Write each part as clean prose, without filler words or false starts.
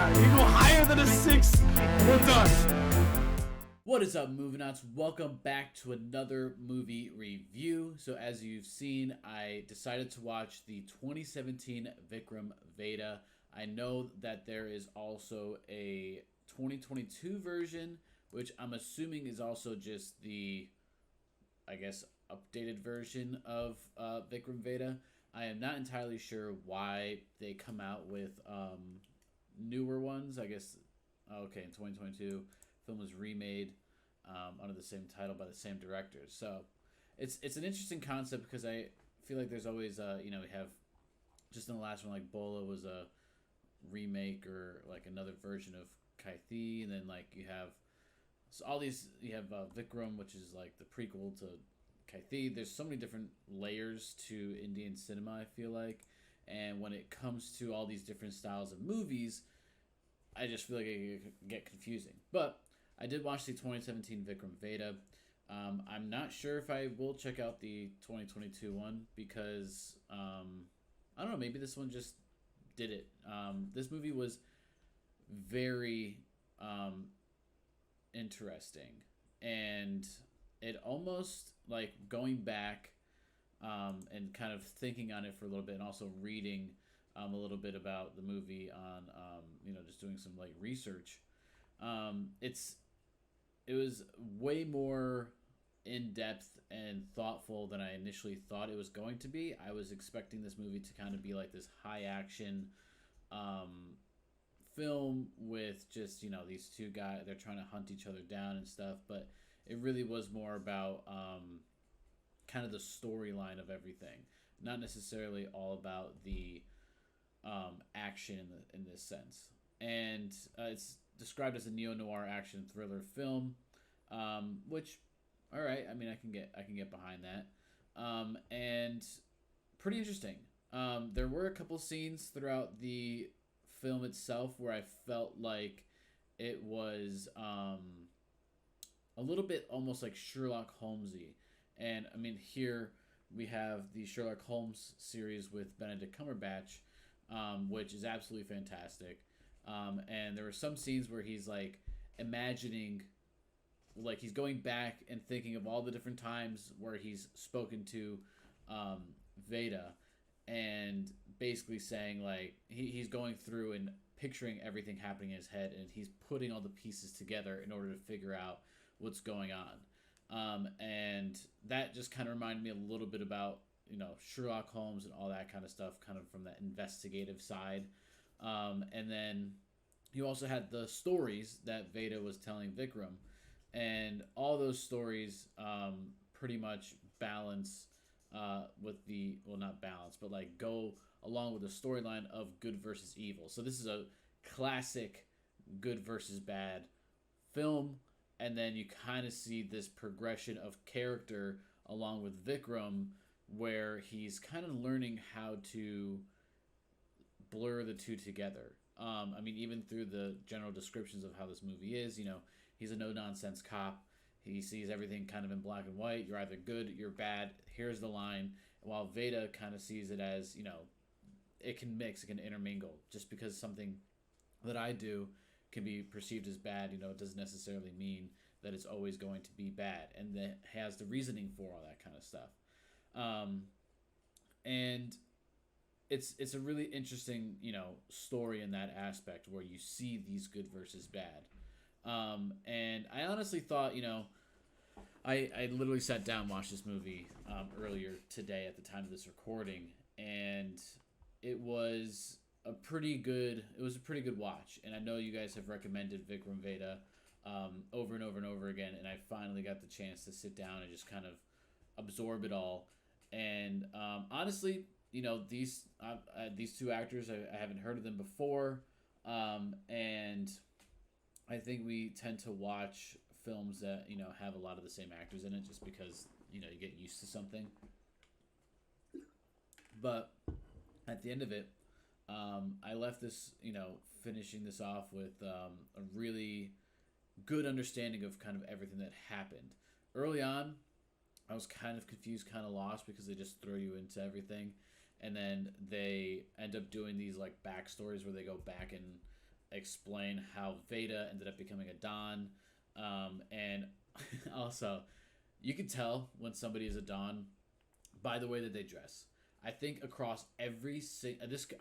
out. You go higher than a 6, we're done. What is up, movie nuts? Welcome back to another movie review. So as you've seen, I decided to watch the 2017 Vikram Vedha. I know that there is also a 2022 version, which I'm assuming is also just the, I guess, updated version of Vikram Vedha. I am not entirely sure why they come out with newer ones. I guess, okay, in 2022, film was remade under the same title by the same directors. So it's an interesting concept because I feel like there's always, we have, just in the last one, like Bola was a remake or like another version of Kaithi, and then like you have all these, you have Vikram, which is like the prequel to Kaithi. There's so many different layers to Indian cinema, I feel like, and when it comes to all these different styles of movies, I just feel like it can get confusing. But I did watch the 2017 Vikram Vedha. I'm not sure if I will check out the 2022 one because I don't know, maybe this one just did it. This movie was very interesting, and it almost, like, going back and kind of thinking on it for a little bit, and also reading a little bit about the movie on just doing some like research. It was way more in depth and thoughtful than I initially thought it was going to be. I was expecting this movie to kind of be like this high action film with just, these two guys, they're trying to hunt each other down and stuff, but it really was more about kind of the storyline of everything, not necessarily all about the action in this sense. And it's described as a neo-noir action thriller film, which, all right, I mean, I can get behind that, and pretty interesting. There were a couple scenes throughout the film itself where I felt like it was a little bit almost like Sherlock Holmesy. And I mean, here we have the Sherlock Holmes series with Benedict Cumberbatch, which is absolutely fantastic. And there were some scenes where he's like imagining, like he's going back and thinking of all the different times where he's spoken to Veda, and basically saying like he's going through and picturing everything happening in his head, and he's putting all the pieces together in order to figure out what's going on. And that just kind of reminded me a little bit about, Sherlock Holmes and all that kind of stuff, kind of from that investigative side. And then you also had the stories that Veda was telling Vikram, and all those stories pretty much balance with the, well, not balance, but like go along with the storyline of good versus evil. So this is a classic good versus bad film, and then you kind of see this progression of character along with Vikram, where he's kind of learning how to blur the two together. I mean, even through the general descriptions of how this movie is, he's a no-nonsense cop. He sees everything kind of in black and white. You're either good, you're bad. Here's the line. While Veda kind of sees it as, it can mix, it can intermingle. Just because something that I do can be perceived as bad, it doesn't necessarily mean that it's always going to be bad, and that has the reasoning for all that kind of stuff. And it's a really interesting, story in that aspect where you see these good versus bad. And I honestly thought, I literally sat down and watched this movie earlier today at the time of this recording, and it was a pretty good watch. And I know you guys have recommended Vikram Vedha over and over and over again, and I finally got the chance to sit down and just kind of absorb it all. And honestly, these two actors, I haven't heard of them before, and I think we tend to watch films that have a lot of the same actors in it just because you get used to something. But at the end of it, I left this, finishing this off with a really good understanding of kind of everything that happened. Early on, I was kind of confused, kind of lost, because they just throw you into everything. And then they end up doing these like backstories where they go back and explain how Veda ended up becoming a Don, and also you can tell when somebody is a Don by the way that they dress. I think across this,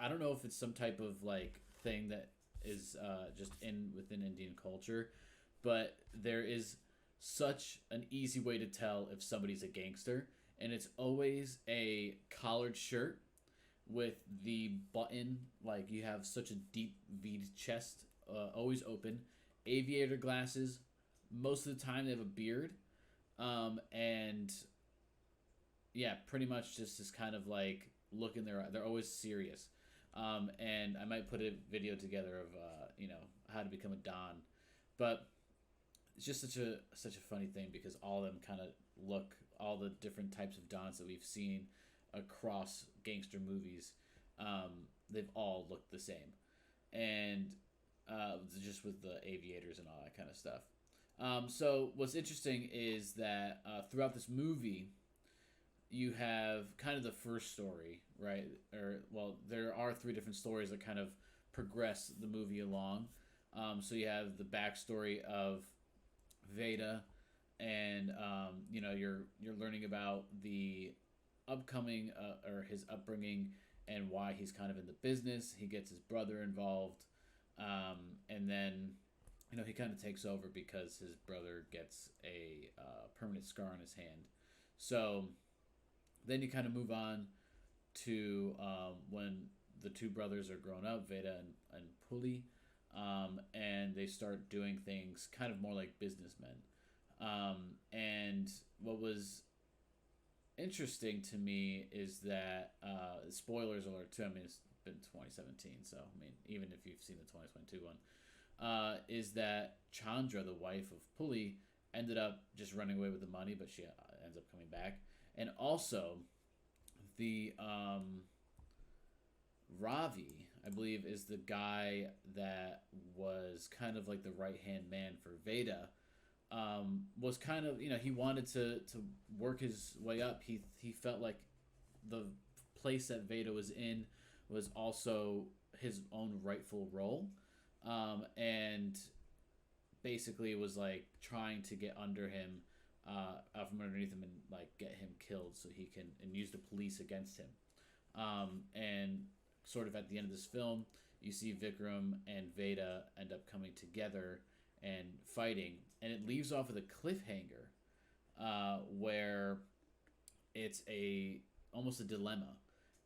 I don't know if it's some type of like thing that is just in within Indian culture, but there is such an easy way to tell if somebody's a gangster, and it's always a collared shirt with the button, like you have such a deep V chest, always open, aviator glasses. Most of the time, they have a beard, and yeah, pretty much just this kind of like look in their. They're always serious, and I might put a video together of how to become a Don, but it's just such a funny thing because all of them kind of look all the different types of Dons that we've seen across gangster movies. They've all looked the same, and just with the aviators and all that kind of stuff. So what's interesting is that throughout this movie, you have kind of the first story, right? Or well, there are three different stories that kind of progress the movie along. So you have the backstory of Veda, and you're learning about the upcoming or his upbringing and why he's kind of in the business. He gets his brother involved, and then he kind of takes over because his brother gets a permanent scar on his hand. So then you kind of move on to when the two brothers are grown up, Veda and Puli, and they start doing things kind of more like businessmen. And what was interesting to me is that spoilers alert too. I mean, it's been 2017, so I mean, even if you've seen the 2022 one, is that Chandra, the wife of Puli, ended up just running away with the money, but she ends up coming back. And also, the Ravi, I believe, is the guy that was kind of like the right hand man for Veda. Was kind of he wanted to work his way up. He felt like the place that Veda was in was also his own rightful role, and basically was like trying to get under him, out from underneath him and like get him killed so he can and use the police against him. And sort of at the end of this film, you see Vikram and Veda end up coming together and fighting, and it leaves off with a cliffhanger, where it's almost a dilemma,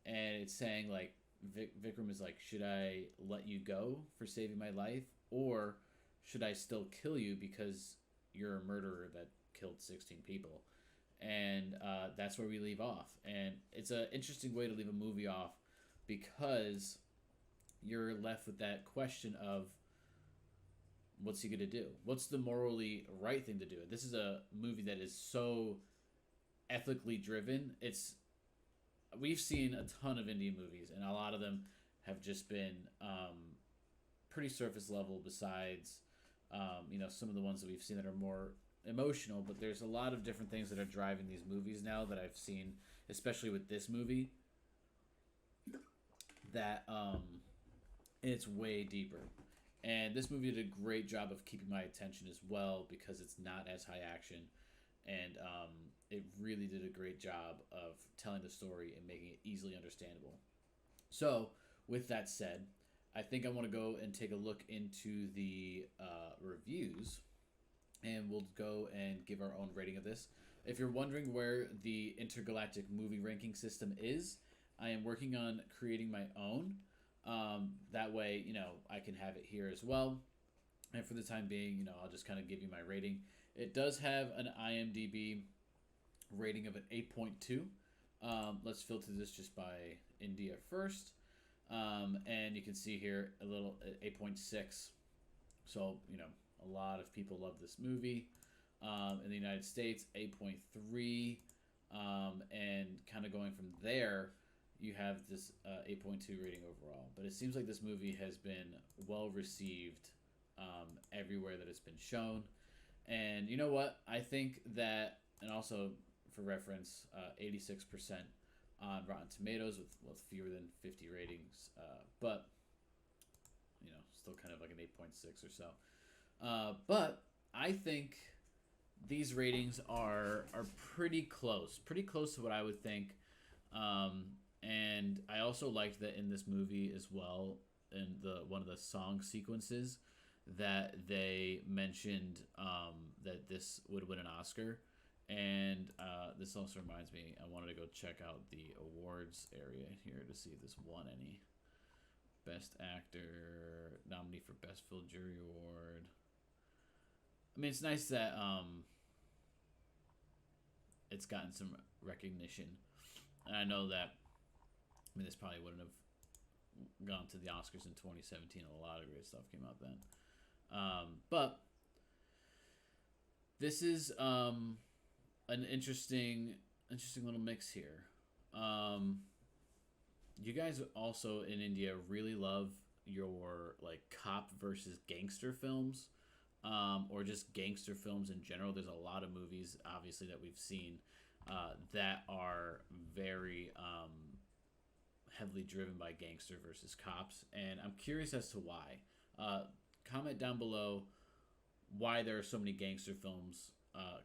and it's saying like Vikram is like, should I let you go for saving my life, or should I still kill you because you're a murderer that killed 16 people? And that's where we leave off, and it's an interesting way to leave a movie off because you're left with that question of what's he gonna do? What's the morally right thing to do? This is a movie that is so ethically driven. We've seen a ton of Indian movies, and a lot of them have just been pretty surface level. Besides, some of the ones that we've seen that are more emotional. But there's a lot of different things that are driving these movies now that I've seen, especially with this movie. That it's way deeper. And this movie did a great job of keeping my attention as well because it's not as high action, and it really did a great job of telling the story and making it easily understandable. So, with that said, I think I want to go and take a look into the reviews, and we'll go and give our own rating of this. If you're wondering where the intergalactic movie ranking system is, I am working on creating my own. That way, I can have it here as well. And for the time being, I'll just kind of give you my rating. It does have an IMDb rating of an 8.2. Let's filter this just by India first. And you can see here a little 8.6. So, a lot of people love this movie. In the United States, 8.3. And kind of going from there, you have this 8.2 rating overall. But it seems like this movie has been well received everywhere that it's been shown. And you know what? I think that, and also for reference, 86% on Rotten Tomatoes with fewer than 50 ratings. But, still kind of like an 8.6 or so. But I think these ratings are pretty close to what I would think. And I also liked that in this movie as well, in one of the song sequences, that they mentioned that this would win an Oscar. And this also reminds me, I wanted to go check out the awards area here to see if this won any. Best Actor, nominee for Best Film Jury Award. I mean, it's nice that it's gotten some recognition. And I know that, I mean, this probably wouldn't have gone to the Oscars in 2017. A lot of great stuff came out then. But this is an interesting little mix here. You guys also in India really love your like cop versus gangster films, or just gangster films in general. There's a lot of movies, obviously, that we've seen that are very heavily driven by gangster versus cops, and I'm curious as to why. Comment down below why there are so many gangster films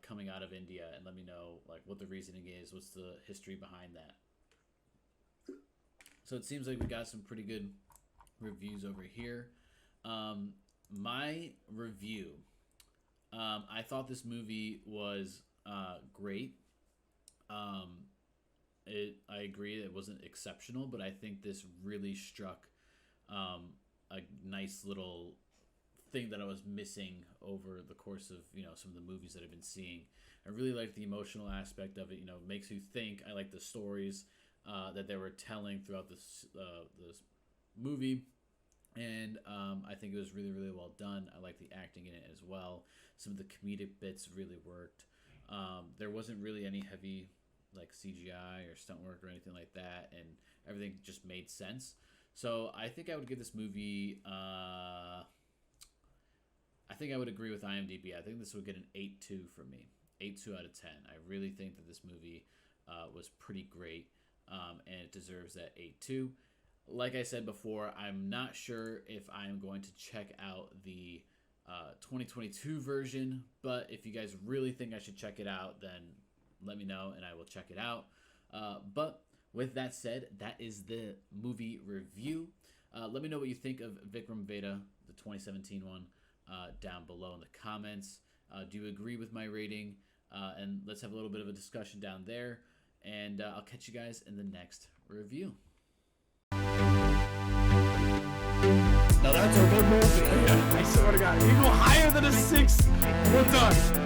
coming out of India, and let me know like what the reasoning is, what's the history behind that. So it seems like we got some pretty good reviews over here. My review, I thought this movie was great. I agree it wasn't exceptional, but I think this really struck a nice little thing that I was missing over the course of some of the movies that I've been seeing. I really like the emotional aspect of it. It makes you think. I like the stories that they were telling throughout this movie, and I think it was really, really well done. I like the acting in it as well. Some of the comedic bits really worked. There wasn't really any heavy like CGI or stunt work or anything like that, and everything just made sense. So I think I would give this movie. I think I would agree with IMDb. I think this would get an 8.2 from me. 8.2 out of 10. I really think that this movie was pretty great. And it deserves that 8.2. Like I said before, I'm not sure if I'm going to check out the 2022 version, but if you guys really think I should check it out, then let me know and I will check it out. But with that said, that is the movie review. Let me know what you think of Vikram Vedha, the 2017 one, down below in the comments. Do you agree with my rating? And let's have a little bit of a discussion down there. And I'll catch you guys in the next review. Now that's a good movie. I swear to God, if you go higher than a 6, we're done.